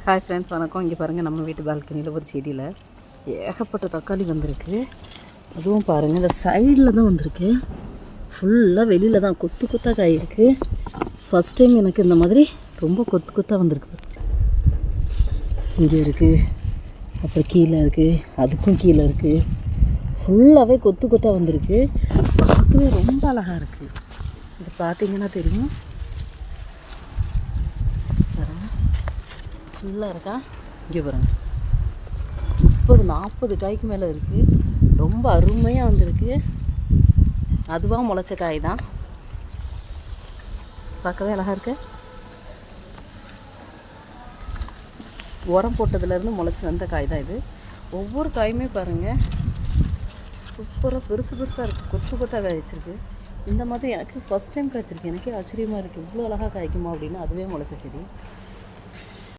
Hi friends, வணக்கம். இங்கே பாருங்கள், நம்ம வீட்டு பால்கனியில் ஒரு செடியில் ஏகப்பட்ட தக்காளி வந்திருக்கு. அதுவும் பாருங்கள், இந்த சைடில் தான் வந்திருக்கு. ஃபுல்லாக வெளியில் தான் கொத்து கொத்தாக காய் இருக்குது. ஃபஸ்ட் டைம் எனக்கு இந்த மாதிரி ரொம்ப கொத்து கொத்தாக வந்திருக்கு. இங்கே இருக்குது, அப்புறம் கீழே இருக்குது, அதுக்கும் கீழே இருக்குது. ஃபுல்லாகவே கொத்து கொத்தாக வந்திருக்கு. பார்க்கவே ரொம்ப அழகாக இருக்குது. இது பார்த்தீங்கன்னா தெரியும். ஃபுல்லாக இருக்கா? இங்கே பாருங்கள், 30-40 காய்க்கு மேலே இருக்குது. ரொம்ப அருமையாக வந்திருக்கு. அதுவாக முளைச்ச காய் தான். பார்க்கவே அழகாக இருக்கு. உரம் போட்டதுலேருந்து முளைச்சி வந்த காய் தான் இது. ஒவ்வொரு காயுமே பாருங்கள் சூப்பராக பெருசு பெருசாக இருக்குது. கொத்து கொத்தாக காய் வச்சுருக்கு. இந்த மாதிரி எனக்கு ஃபஸ்ட் டைம் காய்ச்சிருக்கு. எனக்கே ஆச்சரியமாக இருக்குது. இவ்வளோ அழகாக காய்க்குமா அப்படின்னு. அதுவே முளைச்ச செடி.